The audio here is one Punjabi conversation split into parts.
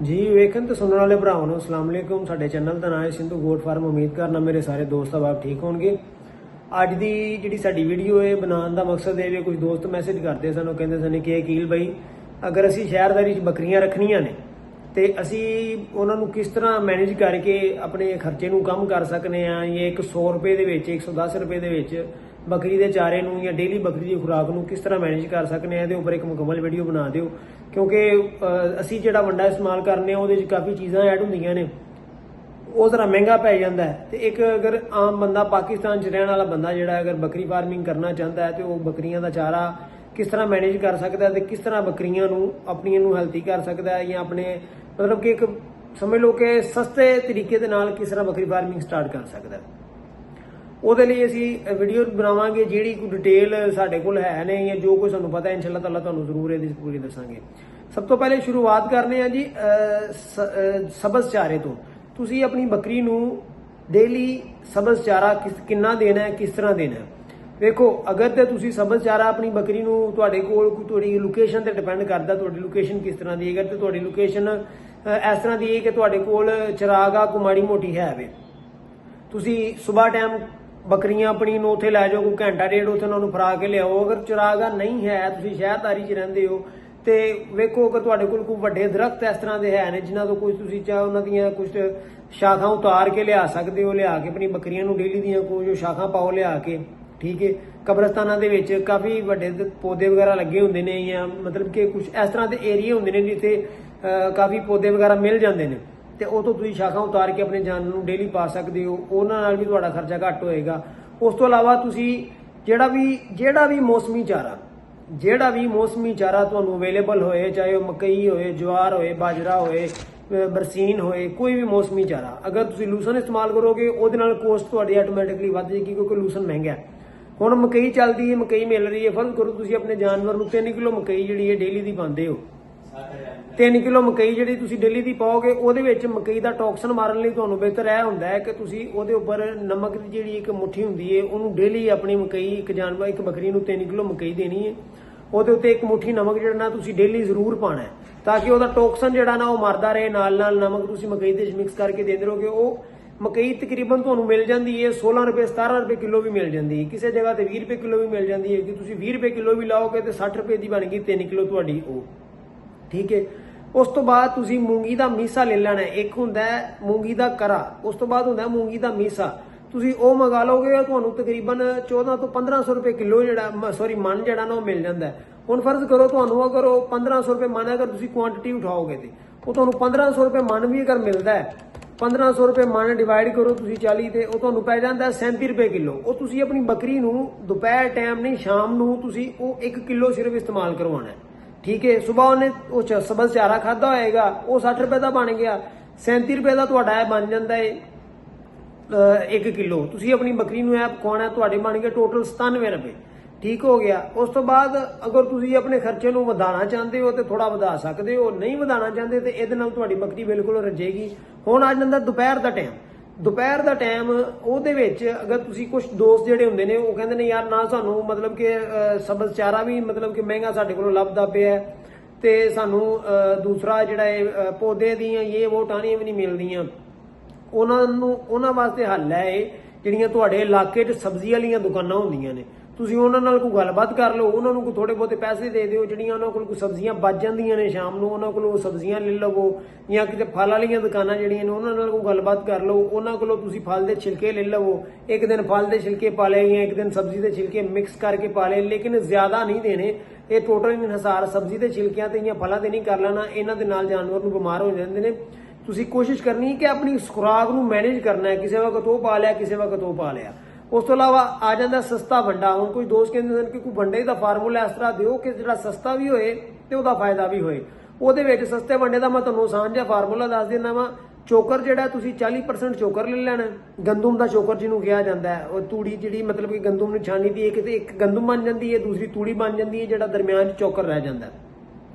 जी वेखन तो सुनने वाले भरावां नूं अस्सलाम वालेकुम। साडे चैनल का नाम है सिंधु गोट फार्म। उम्मीद करना मेरे सारे दोस्त आप ठीक होंगे। अज की जी साडी वीडियो है बनाने का मकसद है भी कुछ दोस्त मैसेज करते सन, कहते सन कि अकील भाई अगर असी शहरदारी बकरियां रखनियां ने तो असी उन्होंने किस तरह मैनेज करके अपने खर्चे नूं कम कर सकते हैं, या 100 रुपए दे विच 110 रुपए दे विच बकरी के चारे नूं या डेली बकरी की खुराक नूं किस तरह मैनेज कर सकते हैं, उपर एक मुकम्मल वीडियो बना दिओ। क्योंकि असी जिहड़ा वंडा इस्तेमाल करने उहदे च काफ़ी चीज़ां ऐड होंदियां ने, वो जरा महंगा पै जाता है। तो एक अगर आम बंदा पाकिस्तान च रहने वाला बंदा जिहड़ा अगर बकरी फार्मिंग करना चाहता है तो वह बकरियां का चारा किस तरह मैनेज कर सकता है, तो किस तरह बकरियां नूं अपनियां नूं हेल्थी कर सकता है, या अपने मतलब कि एक समझ लो कि सस्ते तरीके दे नाल किस तरह बकरी फार्मिंग स्टार्ट कर सकता है। ਉਹਦੇ ਲਈ ਅਸੀਂ ਵੀਡੀਓ ਬਣਾਵਾਂਗੇ ਜਿਹੜੀ ਕੋਈ ਡਿਟੇਲ ਸਾਡੇ ਕੋਲ ਹੈ ਨੇ ਜਾਂ ਜੋ ਕੋਈ ਸਾਨੂੰ ਪਤਾ ਹੈ ਇਨਸ਼ਾਅੱਲਾ ਤਾਲਾ ਤੁਹਾਨੂੰ ਜ਼ਰੂਰ ਇਹਦੀ ਪੂਰੀ ਦੱਸਾਂਗੇ। ਸਭ ਤੋਂ ਪਹਿਲੇ ਸ਼ੁਰੂਆਤ ਕਰਨੇ ਆ ਜੀ ਸਬਜ਼ ਚਾਰੇ ਤੋਂ। ਤੁਸੀਂ ਆਪਣੀ ਬੱਕਰੀ ਨੂੰ ਡੇਲੀ ਸਬਜ਼ ਚਾਰਾ ਕਿੰਨਾ ਦੇਣਾ ਹੈ, ਕਿਸ ਤਰ੍ਹਾਂ ਦੇਣਾ ਹੈ। ਵੇਖੋ ਅਗਰ ਤੇ ਤੁਸੀਂ ਸਬਜ਼ ਚਾਰਾ ਆਪਣੀ ਬੱਕਰੀ ਨੂੰ ਤੁਹਾਡੇ ਕੋਲ ਤੁਹਾਡੀ ਲੋਕੇਸ਼ਨ ਤੇ ਡਿਪੈਂਡ ਕਰਦਾ, ਤੁਹਾਡੀ ਲੋਕੇਸ਼ਨ ਕਿਸ ਤਰ੍ਹਾਂ ਦੀ ਹੈ। ਅਗਰ ਤੇ ਤੁਹਾਡੀ ਲੋਕੇਸ਼ਨ ਇਸ ਤਰ੍ਹਾਂ ਦੀ ਹੈ ਕਿ ਤੁਹਾਡੇ ਕੋਲ ਚਰਾਗਾ ਕੋ ਮਾੜੀ ਮੋਟੀ ਹੈ ਵੇ, ਤੁਸੀਂ ਸਵੇਰ ਟਾਈਮ बकरियां अपनी उत्थे लै जाओ, कोई घंटा डेढ़ उत्थे उन्होंने फरा के लियाओ। अगर चरागा नहीं है, तुसीं शहरदारी च रहिंदे हो तो वेखो अगर तुहाडे कोल कोई वड्डे दरख्त इस तरह के है ने जिन्हां तों कुछ तुसीं चाहे उन्हां दीयां कुछ शाखां उतार के लिया सकदे हो, लिया के अपनी बकरियां नूं डेली दीयां कोई शाखां पाओ लिया के, ठीक है। कब्रस्तानां दे विच काफ़ी वड्डे पौधे वगैरह लगे हुंदे ने, या मतलब कि कुछ इस तरह के एरिए हुंदे ने जिथे काफ़ी पौधे वगैरह मिल जांदे ने, तो वो तो तुसीं शाखा उतार के अपने जानवर नूं डेली पा सकते हो। उन्हां नाल भी तुहाडा खर्चा घट होएगा। उस तो इलावा तुसीं ਜਿਹੜਾ ਵੀ मौसमी चारा तुहानूं अवेलेबल होए, चाहे वह मकई होए, ज्वार होए, बाजरा होए, बरसीन होए, कोई भी मौसमी चारा अगर तुसीं लूसन इस्तेमाल करोगे ਉਹਦੇ ਨਾਲ ਕੋਸਟ ਤੁਹਾਡੀ ਆਟੋਮੈਟਿਕਲੀ ਵੱਧ ਜਾਏਗੀ, क्योंकि लूसन महंगा है। ਹੁਣ मकई चलती है, मकई मिल रही है, फर्ज करो तुसीं अपने जानवर नूं 3 किलो मकई ਜਿਹੜੀ ਹੈ डेली ਦੀ ਪਾਉਂਦੇ ਹੋ, 3 किलो मकई ਜਿਹੜੀ ਤੁਸੀਂ ਡੇਲੀ ਦੀ ਪਾਓਗੇ ਉਹਦੇ ਵਿੱਚ ਮਕਈ ਦਾ ਟੌਕਸਨ ਮਾਰਨ ਲਈ ਤੁਹਾਨੂੰ ਬਿਹਤਰ ਇਹ ਹੁੰਦਾ ਹੈ ਕਿ ਤੁਸੀਂ ਉਹਦੇ ਉੱਪਰ ਨਮਕ ਦੀ ਜਿਹੜੀ ਇੱਕ ਮੁੱਠੀ ਹੁੰਦੀ ਹੈ ਉਹਨੂੰ ਡੇਲੀ ਆਪਣੀ ਮਕਈ ਇੱਕ ਜਾਨਵਰ ਇੱਕ ਬੱਕਰੀ ਨੂੰ 3 ਕਿਲੋ ਮਕਈ ਦੇਣੀ ਹੈ, ਉਹਦੇ ਉੱਤੇ ਇੱਕ ਮੁੱਠੀ ਨਮਕ ਜਿਹੜਾ ਨਾ ਤੁਸੀਂ ਡੇਲੀ ਜ਼ਰੂਰ ਪਾਣਾ ਹੈ, ਤਾਂ ਕਿ ਉਹਦਾ ਟੌਕਸਨ ਜਿਹੜਾ ਨਾ ਉਹ ਮਰਦਾ ਰਹੇ। ਨਾਲ ਨਾਲ ਨਮਕ ਤੁਸੀਂ ਮਕਈ ਦੇ ਵਿੱਚ ਮਿਕਸ ਕਰਕੇ ਦਿੰਦੇ ਰਹੋਗੇ। ਉਹ ਮਕਈ ਤਕਰੀਬਨ ਤੁਹਾਨੂੰ ਮਿਲ ਜਾਂਦੀ ਹੈ 16 ਰੁਪਏ 17 ਰੁਪਏ ਕਿਲੋ ਵੀ ਮਿਲ ਜਾਂਦੀ ਹੈ, ਕਿਸੇ ਜਗ੍ਹਾ ਤੇ 20 ਰੁਪਏ ਕਿਲੋ ਵੀ ਮਿਲ ਜਾਂਦੀ ਹੈ। ਕਿ ਤੁਸੀਂ 20 ਰੁਪਏ ਕਿਲੋ ਵੀ ਲਾਓਗੇ ਤੇ 60 ਰੁਪਏ ਦੀ ਬਣ ਗਈ 3 ਕਿਲੋ ਤੁਹਾਡੀ ਉਹ, ठीक है। उस तो बाद तुसी मूंगी दा मीसा ले लेना है। एक हुंदा है मूंगी दा करा, उस तो बाद हुंदा है मूंगी दा मीसा। तुसी ओ मंगा लोगे तुहानू तकरीबन 1400 तो 1500 रुपए किलो जिहड़ा सॉरी मन जिहड़ा ना मिल जांदा है। हुण फर्ज करो तुहानू अगर 1500 रुपए मन अगर तुसी क्वांटिटी उठाओगे ते वो तुहानू 1500 रुपए मन भी अगर मिलदा है, 1500 रुपए मन डिवाइड करो तुसी 40 ते वो तुहानू पै जांदा है 37 रुपए किलो। वो तुसी अपनी बकरी नू दोपहर टाइम नहीं शाम नू तुसी वो 1 किलो सिर्फ इस्तेमाल करवाना है, ठीक है। सुबह उन्हें सब्ज चारा खादा होएगा, वो 60 रुपए का बन गया, 37 रुपए का तुहाडा बन जाता है 1 किलो। तुसी अपनी बकरी नूं ऐ पकाउणा तुहाडे बन गए टोटल 97 रुपए, ठीक हो गया। उस तो बाद अगर तुसी अपने खर्चे नूं वधाना चाहते हो तो थोड़ा वधा सकते हो, नहीं वधाना चाहते तो इहदे नाल तुहाडी बकरी बिल्कुल रजेगी। हुण आ जांदा ਦੁਪਹਿਰ ਦਾ ਟਾਈਮ ਉਹਦੇ ਵਿੱਚ अगर ਤੁਸੀਂ ਕੁਝ ਦੋਸਤ ਜਿਹੜੇ ਹੁੰਦੇ ਨੇ ਉਹ ਕਹਿੰਦੇ ਨੇ ਯਾਰ ਨਾ ਸਾਨੂੰ ਮਤਲਬ ਕਿ ਸਬਜ਼ ਚਾਰਾ ਵੀ ਮਤਲਬ ਕਿ ਮਹਿੰਗਾ ਸਾਡੇ ਕੋਲੋਂ ਲੱਭਦਾ ਪਿਆ ਤੇ ਸਾਨੂੰ ਦੂਸਰਾ ਜਿਹੜਾ ਇਹ ਪੌਦੇ ਦੀਆਂ ਇਹ ਉਹ ਟਾਹਣੀਆਂ ਵੀ ਨਹੀਂ ਮਿਲਦੀਆਂ, ਉਹਨਾਂ ਵਾਸਤੇ ਹੱਲ ਹੈ ਇਹ ਜਿਹੜੀਆਂ ਤੁਹਾਡੇ ਇਲਾਕੇ 'ਚ ਸਬਜ਼ੀ ਵਾਲੀਆਂ ਦੁਕਾਨਾਂ ਹੁੰਦੀਆਂ ਨੇ। ਤੁਸੀਂ ਉਹਨਾਂ ਨਾਲ ਕੋਈ ਗੱਲਬਾਤ ਕਰ ਲਓ, ਉਹਨਾਂ ਨੂੰ ਕੋਈ ਥੋੜੇ ਬਹੁਤੇ ਪੈਸੇ ਦੇ ਦਿਓ, ਜਿਹੜੀਆਂ ਉਹਨਾਂ ਕੋਲ ਕੋਈ ਸਬਜ਼ੀਆਂ ਬਚ ਜਾਂਦੀਆਂ ਨੇ ਸ਼ਾਮ ਨੂੰ ਉਹਨਾਂ ਕੋਲੋਂ ਸਬਜ਼ੀਆਂ ਲੈ ਲਵੋ, ਜਾਂ ਕਿਤੇ ਫਲ ਵਾਲੀਆਂ ਦੁਕਾਨਾਂ ਜਿਹੜੀਆਂ ਨੇ ਉਹਨਾਂ ਨਾਲ ਕੋਈ ਗੱਲਬਾਤ ਕਰ ਲਓ, ਉਹਨਾਂ ਕੋਲੋਂ ਤੁਸੀਂ ਫਲ ਦੇ ਛਿਲਕੇ ਲੈ ਲਵੋ। ਇੱਕ ਦਿਨ ਫਲ ਦੇ ਛਿਲਕੇ ਪਾ ਲਏ ਜਾਂ ਇੱਕ ਦਿਨ ਸਬਜ਼ੀ ਦੇ ਛਿਲਕੇ ਮਿਕਸ ਕਰਕੇ ਪਾ ਲਏ, ਲੇਕਿਨ ਜ਼ਿਆਦਾ ਨਹੀਂ ਦੇਣੇ। ਇਹ ਟੋਟਲ ਇਨਹਿਸਾਰ ਸਬਜ਼ੀ ਦੇ ਛਿਲਕਿਆਂ ਤੇ ਜਾਂ ਫਲਾਂ ਤੇ ਨਹੀਂ ਕਰ ਲੈਣਾ, ਇਹਨਾਂ ਦੇ ਨਾਲ ਜਾਨਵਰ ਨੂੰ ਬਿਮਾਰ ਹੋ ਜਾਂਦੇ ਨੇ। ਤੁਸੀਂ ਕੋਸ਼ਿਸ਼ ਕਰਨੀ ਹੈ ਕਿ ਆਪਣੀ ਖੁਰਾਕ ਨੂੰ ਮੈਨੇਜ ਕਰਨਾ ਹੈ, ਕਿਸੇ ਵਕਤ ਉਹ ਪਾ ਲਿਆ ਕਿਸੇ ਵਕਤ ਉਹ ਪਾ ਲਿਆ। ਉਸ ਤੋਂ ਇਲਾਵਾ ਆ ਜਾਂਦਾ ਸਸਤਾ ਵੰਡਾ। ਹੁਣ ਕੋਈ ਦੋਸਤ ਕਹਿੰਦੇ ਹਨ ਕਿ ਕੋਈ ਵੰਡੇ ਦਾ ਫਾਰਮੂਲਾ ਇਸ ਤਰ੍ਹਾਂ ਦਿਓ ਕਿ ਜਿਹੜਾ ਸਸਤਾ ਵੀ ਹੋਏ ਤੇ ਉਹਦਾ ਫਾਇਦਾ ਵੀ ਹੋਏ। ਉਹਦੇ ਵਿੱਚ ਸਸਤੇ ਵੰਡੇ ਦਾ ਮੈਂ ਤੁਹਾਨੂੰ ਆਸਾਨ ਜਿਹਾ ਫਾਰਮੂਲਾ ਦੱਸ ਦਿੰਦਾ ਵਾ। ਚੋਕਰ ਜਿਹੜਾ ਤੁਸੀਂ 40% ਚੋਕਰ ਲੈ ਲੈਣਾ, ਗੰਦਮ ਦਾ ਚੋਕਰ ਜਿਹਨੂੰ ਕਿਹਾ ਜਾਂਦਾ ਹੈ। ਉਹ ਤੂੜੀ ਜਿਹੜੀ ਮਤਲਬ ਕਿ ਗੰਦਮ ਨੂੰ ਛਾਣੀ ਦੀ ਇੱਕ ਗੰਦਮ ਬਣ ਜਾਂਦੀ ਹੈ, ਦੂਸਰੀ ਤੂੜੀ ਬਣ ਜਾਂਦੀ ਹੈ, ਜਿਹੜਾ ਦਰਮਿਆਨ 'ਚ ਚੋਕਰ ਰਹਿ ਜਾਂਦਾ।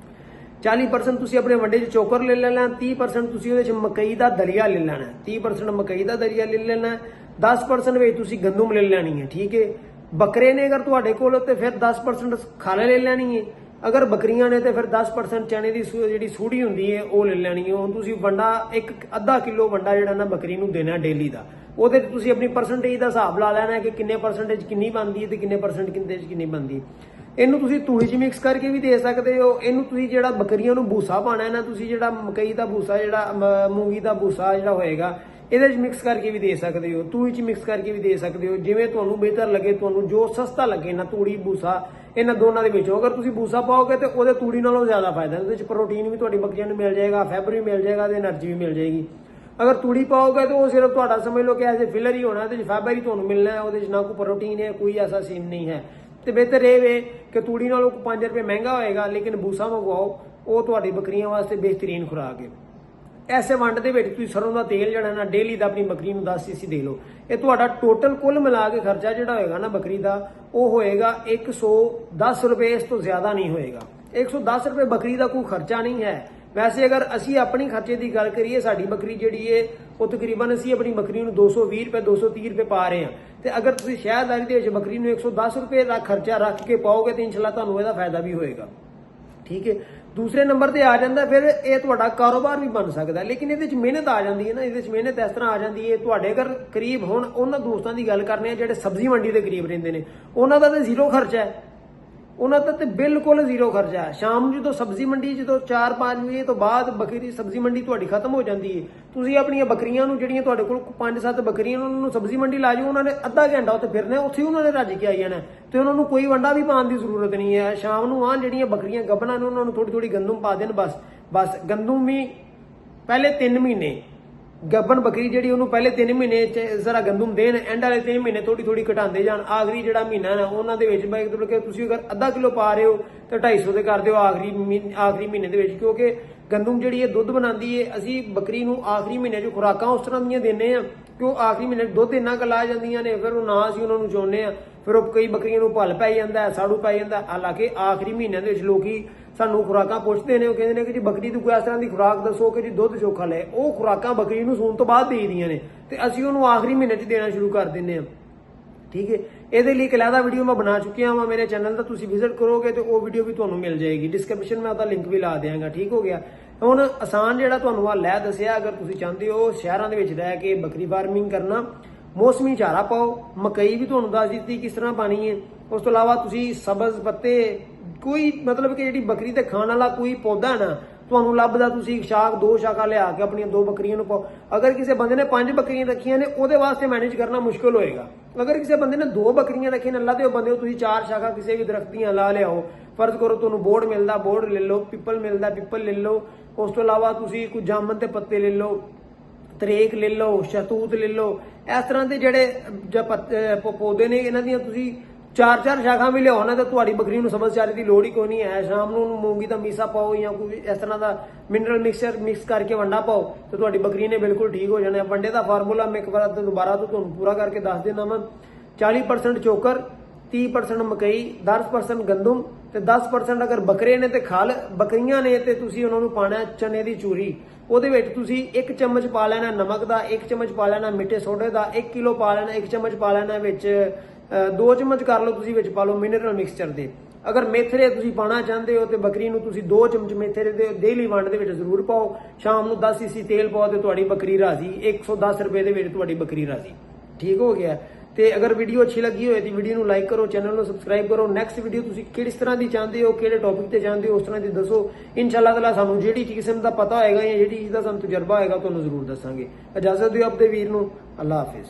40% ਤੁਸੀਂ ਆਪਣੇ ਵੰਡੇ 'ਚ ਚੋਕਰ ਲੈ ਲੈਣਾ, 30% ਤੁਸੀਂ ਉਹਦੇ 'ਚ ਮਕਈ ਦਾ ਦਲੀਆ ਲੈ ਲੈਣਾ, 30% ਮਕਈ ਦਾ ਦਲੀਆ ਲੈ ਲੈਣਾ, 10% ਵਿੱਚ ਤੁਸੀਂ ਗੰਦਮ ਲੈ ਲੈਣੀ ਹੈ, ਠੀਕ ਹੈ। ਬੱਕਰੇ ਨੇ ਅਗਰ ਤੁਹਾਡੇ ਕੋਲ ਤੇ ਫਿਰ 10% ਖਾਲੇ ਲੈ ਲੈਣੀ ਹੈ, अगर बकरियां ने तो फिर 10% चने की जी सूढ़ी होंगी है वो ले लैनी है। हुण तुसीं वंडा एक अद्धा किलो वंडा जिहड़ा ना बकरी नूं देना डेली का, ਉਹਦੇ ਤੁਸੀਂ अपनी परसेंटेज का हिसाब ला लेना है कि किन्ने परसेंटेज किन्नी बनती है तो किन्ने परसेंट किन्नी बनती है। ਇਹਨੂੰ ਤੁਸੀਂ ਧੂੜੀ 'ਚ ਮਿਕਸ ਕਰਕੇ ਵੀ ਦੇ ਸਕਦੇ ਹੋ। ਇਹਨੂੰ ਤੁਸੀਂ ਜਿਹੜਾ ਬੱਕਰੀਆਂ ਨੂੰ ਭੂਸਾ ਪਾਣਾ ਹੈ ਨਾ, ਤੁਸੀਂ ਜਿਹੜਾ ਮਕਈ ਦਾ ਭੂਸਾ, ਜਿਹੜਾ ਮੂੰਗੀ ਦਾ ਭੂਸਾ ਜਿਹੜਾ ਹੋਏਗਾ ਇਹਦੇ 'ਚ ਮਿਕਸ ਕਰਕੇ ਵੀ ਦੇ ਸਕਦੇ ਹੋ, ਧੂੜੀ 'ਚ ਮਿਕਸ ਕਰਕੇ ਵੀ ਦੇ ਸਕਦੇ ਹੋ, ਜਿਵੇਂ ਤੁਹਾਨੂੰ ਬਿਹਤਰ ਲੱਗੇ, ਤੁਹਾਨੂੰ ਜੋ ਸਸਤਾ ਲੱਗੇ ਨਾ, ਧੂੜੀ ਭੂਸਾ ਇਹਨਾਂ ਦੋਨਾਂ ਦੇ ਵਿੱਚੋਂ ਅਗਰ ਤੁਸੀਂ ਭੂਸਾ ਪਾਓਗੇ ਤੇ ਉਹਦੇ ਧੂੜੀ ਨਾਲੋਂ ਜ਼ਿਆਦਾ ਫਾਇਦਾ, ਉਹਦੇ 'ਚ ਪ੍ਰੋਟੀਨ ਵੀ ਤੁਹਾਡੀ ਬੱਕਰੀਆਂ ਨੂੰ ਮਿਲ ਜਾਏਗਾ, ਫਾਈਬਰ ਵੀ ਮਿਲ ਜਾਏਗਾ ਤੇ એનર્ਜੀ ਵੀ ਮਿਲ ਜਾਏਗੀ। अगर तूड़ी पाओगे तो वो सिर्फ तुहाडा समझ लो कि ऐसे फिलर ही होना, फाइबर ही तुहानूं मिलना है, ਉਹਦੇ 'ਚ ना कोई प्रोटीन है, कोई ऐसा सीन नहीं है। तो बेहतर ये वे कि तूड़ी नालों 5 रुपए महंगा होएगा लेकिन भूसा मंगवाओ, वो तुहाडी बकरियां वास्ते बेहतरीन खुराक है। ऐसे वंड दे विच तुसीं सरों दा तेल जिहड़ा ना डेली दा अपनी बकरी नूं 10 cc दे लो। ये तुहाडा टोटल कुल मिला के खर्चा जिहड़ा होएगा ना बकरी दा, वो होएगा 110 रुपए, इस तो ज्यादा नहीं होएगा। 110 रुपए बकरी दा कोई खर्चा नहीं है। वैसे अगर असी अपनी खर्चे की गल करिए, साडी बकरी जिहड़ी है वो तकरीबन असी अपनी बकरी नूं 220 रुपए 230 रुपए पा रहे हैं, तो अगर तुसीं शहरदारी दे विच बकरी नूं 110 रुपए का खर्चा रख के पाओगे तो इंशाअल्लाह तुहानूं इहदा फायदा भी होएगा। ठीक है। दूसरे नंबर ते आ जांदा फिर ये तुहाडा कारोबार भी बन सकदा है, लेकिन इहदे च मेहनत आ जांदी है ना, इहदे च मेहनत इस तरह आ जांदी है। तुहाडे अगर करीब हुण उन्हां दोस्तां दी गल करने आ जिहड़े सब्जी मंडी दे करीब रहिंदे ने, उन्हां दा ते जीरो खर्चा है, उन्होंने तो बिल्कुल जीरो खर्चा है। शाम ਨੂੰ ਜਦੋਂ ਸਬਜ਼ੀ ਮੰਡੀ ਜਦੋਂ 4-5 ਵਜੇ ਤੋਂ ਬਾਅਦ ਬੱਕਰੀ ਸਬਜ਼ੀ ਮੰਡੀ ਤੁਹਾਡੀ ਖਤਮ ਹੋ ਜਾਂਦੀ ਹੈ, ਤੁਸੀਂ ਆਪਣੀਆਂ ਬੱਕਰੀਆਂ ਨੂੰ ਜਿਹੜੀਆਂ ਤੁਹਾਡੇ ਕੋਲ 5-7 ਬੱਕਰੀਆਂ ਉਹਨਾਂ ਨੂੰ ਸਬਜ਼ੀ ਮੰਡੀ ਲਾ ਜਾਓ, ਉਹਨਾਂ ਨੇ ਅੱਧਾ ਘੰਟਾ ਉੱਥੇ ਫਿਰਨਾ, ਉੱਥੇ ਉਹਨਾਂ ਨੇ ਰੱਜ ਕੇ ਆਈ ਜਾਣਾ ਤੇ ਉਹਨਾਂ ਨੂੰ ਕੋਈ ਵੰਡਾ ਵੀ ਪਾਉਣ ਦੀ ਜ਼ਰੂਰਤ ਨਹੀਂ ਹੈ। ਸ਼ਾਮ ਨੂੰ ਆਹ ਜਿਹੜੀਆਂ ਬੱਕਰੀਆਂ ਗੱਭਣਾਂ ਨੇ ਉਹਨਾਂ ਨੂੰ ਥੋੜੀ ਗੰਦਮ ਪਾ ਦੇਣ, ਬਸ ਗੰਦਮ ਵੀ ਪਹਿਲੇ 3 ਮਹੀਨੇ ਗੱਬਨ ਬੱਕਰੀ ਜਿਹੜੀ ਉਹਨੂੰ ਪਹਿਲੇ 3 ਮਹੀਨੇ ਜ਼ਰਾ ਗੰਦਮ ਦੇਣ, ਐਂਡ ਵਾਲੇ 3 ਮਹੀਨੇ ਥੋੜੀ ਘਟਾਉਂਦੇ ਜਾਣ। ਆਖਰੀ ਜਿਹੜਾ ਮਹੀਨਾ ਨਾ ਉਹਨਾਂ ਦੇ ਵਿੱਚ ਮਤਲਬ ਕਿ ਤੁਸੀਂ ਅਗਰ ਅੱਧਾ ਕਿਲੋ ਪਾ ਰਹੇ ਹੋ ਤਾਂ 250 ਦੇ ਕਰ ਦਿਓ ਆਖਰੀ ਮਹੀਨੇ ਦੇ ਵਿੱਚ, ਕਿਉਂਕਿ ਗੰਦਮ ਜਿਹੜੀ ਹੈ ਦੁੱਧ ਬਣਾਉਂਦੀ ਹੈ। ਅਸੀਂ ਬੱਕਰੀ ਨੂੰ ਆਖਰੀ ਮਹੀਨੇ 'ਚ ਖੁਰਾਕਾਂ ਉਸ ਤਰ੍ਹਾਂ ਦੀਆਂ ਦਿੰਦੇ ਆ ਕਿ ਉਹ ਆਖਰੀ ਮਹੀਨੇ ਦੁੱਧ ਇੰਨਾ ਕੁ ਲਾ ਜਾਂਦੀਆਂ ਨੇ, ਫਿਰ ਉਹ ਨਾ ਅਸੀਂ ਉਹਨਾਂ ਨੂੰ ਚਾਹੁੰਦੇ ਆ, ਫਿਰ ਉਹ ਕਈ ਬੱਕਰੀਆਂ ਨੂੰ ਭਲ ਪੈ ਜਾਂਦਾ, ਸਾੜੂ ਪੈ ਜਾਂਦਾ। ਹਾਲਾਂਕਿ ਆਖਰੀ ਮਹੀਨਿਆਂ ਦੇ ਵਿੱਚ ਲੋਕੀ ਸਾਨੂੰ ਖੁਰਾਕਾਂ ਪੁੱਛਦੇ ਨੇ, ਉਹ ਕਹਿੰਦੇ ਨੇ ਕਿ ਜੀ ਬੱਕਰੀ ਦੀ ਕੋਈ ਇਸ ਤਰ੍ਹਾਂ ਦੀ ਖੁਰਾਕ ਦੱਸੋ ਕਿ ਜੀ ਦੁੱਧ ਚੋਖਾ ਲੈ। ਉਹ ਖੁਰਾਕਾਂ ਬੱਕਰੀ ਨੂੰ ਸੂਣ ਤੋਂ ਬਾਅਦ ਦੇਈਆਂ ਨੇ ਤੇ ਅਸੀਂ ਉਹਨੂੰ ਆਖਰੀ ਮਹੀਨੇ 'ਚ ਦੇਣਾ ਸ਼ੁਰੂ ਕਰ ਦਿੰਦੇ ਆ। ठीक है। ਇਹਦੇ ਲਈ ਇੱਕ ਅਲੱਗਾ ਵੀਡੀਓ ਮੈਂ ਬਣਾ ਚੁੱਕਿਆ ਹਾਂ ਮੇਰੇ ਚੈਨਲ ਦਾ, ਤੁਸੀਂ ਵਿਜ਼ਿਟ ਕਰੋਗੇ ਤੇ ਉਹ ਵੀਡੀਓ ਵੀ ਤੁਹਾਨੂੰ ਮਿਲ ਜਾਏਗੀ, ਡਿਸਕ੍ਰਿਪਸ਼ਨ ਮੈਂ ਉਹਦਾ ਲਿੰਕ ਵੀ ਲਾ ਦਿਆਂਗਾ। ਠੀਕ ਹੋ ਗਿਆ। ਹੁਣ ਆਸਾਨ ਜਿਹੜਾ ਤੁਹਾਨੂੰ ਆ ਲੈ ਦੱਸਿਆ, ਅਗਰ ਤੁਸੀਂ ਚਾਹੁੰਦੇ ਹੋ ਸ਼ਹਿਰਾਂ ਦੇ ਵਿੱਚ ਰਹਿ ਕੇ ਬੱਕਰੀ ਫਾਰਮਿੰਗ ਕਰਨਾ, ਮੌਸਮੀ ਚਾਰਾ ਪਾਓ। ਮਕਈ ਵੀ ਤੁਹਾਨੂੰ ਦੱਸ ਦਿੱਤੀ ਕਿਸ ਤਰ੍ਹਾਂ ਪਾਣੀ ਹੈ। ਉਸ ਤੋਂ ਇਲਾਵਾ ਤੁਸੀਂ ਸਬਜ਼ ਪੱਤੇ, ਕੋਈ ਮਤਲਬ ਕਿ ਜਿਹੜੀ ਬੱਕਰੀ ਤੇ ਖਾਣ ਵਾਲਾ ਕੋਈ ਪੌਦਾ ਨਾ ਤੁਹਾਨੂੰ ਲੱਭਦਾ, ਤੁਸੀਂ ਸ਼ਾਖ 2 ਸ਼ਾਖਾਂ ਲਿਆ ਕੇ ਆਪਣੀਆਂ 2 ਬੱਕਰੀਆਂ ਨੂੰ ਪਾਓ। ਅਗਰ ਕਿਸੇ ਬੰਦੇ ਨੇ 5 ਬੱਕਰੀਆਂ ਰੱਖੀਆਂ ਨੇ ਉਹਦੇ ਵਾਸਤੇ ਮੈਨੇਜ ਕਰਨਾ ਮੁਸ਼ਕਲ ਹੋਏਗਾ। ਅਗਰ ਕਿਸੇ ਬੰਦੇ ਨੇ 2 ਬੱਕਰੀਆਂ ਰੱਖੀਆਂ ਨੇ, ਅੱਲਾ ਦੇ ਬੰਦੇ ਹੋ ਤੁਸੀਂ 4 ਸ਼ਾਖਾਂ ਕਿਸੇ ਵੀ ਦਰਖਤ ਦੀਆਂ ਲਾ ਲਿਆਓ। ਫਰਜ਼ ਕਰੋ ਤੁਹਾਨੂੰ ਬੋਰਡ ਮਿਲਦਾ, ਬੋਰਡ ਲੈ ਲਓ, ਪਿੱਪਲ ਮਿਲਦਾ, ਪਿੱਪਲ ਲੈ ਲਓ। ਉਸ ਤੋਂ ਇਲਾਵਾ ਤੁਸੀਂ ਕੋਈ ਜਾਮਨ ਦੇ ਪੱਤੇ ਲੈ ਲਓ, ਤਰੇਕ ਲੈ ਲਓ, ਸ਼ਹਤੂਤ ਲੈ ਲਓ। ਇਸ ਤਰ੍ਹਾਂ ਦੇ ਜਿਹੜੇ ਪੌਦੇ ਨੇ ਇਹਨਾਂ ਦੀਆਂ ਤੁਸੀਂ 4-4 ਸ਼ਾਖਾਂ ਵੀ ਲਿਆਓ ਨਾ ਤਾਂ ਤੁਹਾਡੀ ਬੱਕਰੀ ਨੂੰ ਸਬਜ਼ ਚਾਰੇ ਦੀ ਲੋੜ ਹੀ ਕੋਈ ਨਹੀਂ ਹੈ। ਸ਼ਾਮ ਨੂੰ ਮੂੰਗੀ ਦਾ ਮੀਸਾ ਪਾਓ ਜਾਂ ਕੋਈ ਇਸ ਤਰ੍ਹਾਂ ਦਾ ਮਿਨਰਲ ਮਿਕਸਚਰ ਮਿਕਸ ਕਰਕੇ ਵੰਡਾ ਪਾਓ ਤੇ ਤੁਹਾਡੀ ਬੱਕਰੀ ਨੇ ਬਿਲਕੁਲ ਠੀਕ ਹੋ ਜਾਣਾ। ਵੰਡੇ ਦਾ ਫਾਰਮੂਲਾ ਮੈਂ ਇੱਕ ਵਾਰ ਦੁਬਾਰਾ ਤੋਂ ਤੁਹਾਨੂੰ ਪੂਰਾ ਕਰਕੇ ਦੱਸ ਦਿੰਦਾ ਮੈਂ। 40% ਚੋਕਰ, 30% ਮਕਈ, 10% ਗੰਦਮ ਤੇ 10% ਅਗਰ ਬੱਕਰੇ ਨੇ ਤੇ ਖਲ, ਬੱਕਰੀਆਂ ਨੇ ਤੇ ਤੁਸੀਂ ਉਹਨਾਂ ਨੂੰ ਪਾਣਾ ਚਨੇ ਦੀ ਚੂਰੀ। ਉਹਦੇ ਵਿੱਚ ਤੁਸੀਂ 1 ਚਮਚ ਪਾ ਲੈਣਾ ਨਮਕ ਦਾ, 1 ਚਮਚ ਪਾ ਲੈਣਾ ਮਿੱਠੇ ਸੋਡੇ ਦਾ, 1 ਕਿਲੋ ਪਾ ਲੈਣਾ 1 ਚਮਚ ਪਾ ਲੈਣਾ ਵਿੱਚ 2 ਚਮਚ ਕਰ ਲਓ ਤੁਸੀਂ ਵਿੱਚ ਪਾ ਲਓ ਮਿਨਰਲ ਮਿਕਸਚਰ ਦੇ। ਅਗਰ ਮੇਥਰੇ ਤੁਸੀਂ ਪਾਣਾ ਚਾਹੁੰਦੇ ਹੋ ਤੇ ਬੱਕਰੀ ਨੂੰ ਤੁਸੀਂ 2 ਚਮਚ ਮੇਥਰੇ ਦੇ ਡੇਲੀ ਵੰਡ ਦੇ ਵਿੱਚ ਜ਼ਰੂਰ ਪਾਓ। ਸ਼ਾਮ ਨੂੰ 10 cc ਤੇਲ ਪਾਓ ਤੇ ਤੁਹਾਡੀ ਬੱਕਰੀ ਰਾਜ਼ੀ। 110 ਰੁਪਏ ਦੇ ਵਿੱਚ ਤੁਹਾਡੀ ਬੱਕਰੀ ਰਾਜ਼ੀ। ਠੀਕ ਹੋ ਗਿਆ। ਤੇ ਅਗਰ ਵੀਡੀਓ ਅੱਛੀ ਲੱਗੀ ਹੋਏ ਤਾਂ ਵੀਡੀਓ ਨੂੰ ਲਾਈਕ ਕਰੋ, ਚੈਨਲ ਨੂੰ ਸਬਸਕ੍ਰਾਈਬ ਕਰੋ। ਨੈਕਸਟ ਵੀਡੀਓ ਤੁਸੀਂ ਕਿਸ ਤਰ੍ਹਾਂ ਦੀ ਚਾਹੁੰਦੇ ਹੋ, ਕਿਹੜੇ ਟੌਪਿਕ ਤੇ ਚਾਹੁੰਦੇ ਹੋ, ਉਸ ਤਰ੍ਹਾਂ ਦੀ ਦੱਸੋ। ਇਨਸ਼ਾਅੱਲਾ ਤਾਲਾ ਸਾਨੂੰ ਜਿਹੜੀ ਕਿਸਮ ਦਾ ਪਤਾ ਹੋਏਗਾ ਜਾਂ ਜਿਹੜੀ ਚੀਜ਼ ਦਾ ਸਾਨੂੰ ਤਜਰਬਾ ਹੋਏਗਾ ਤੁਹਾਨੂੰ ਜ਼ਰੂਰ ਦੱਸਾਂਗੇ। ਇਜਾਜ਼ਤ ਦਿਓ ਆਪਣੇ ਵੀਰ ਨੂੰ। ਅੱਲਾ ਹਾਫਿਜ਼।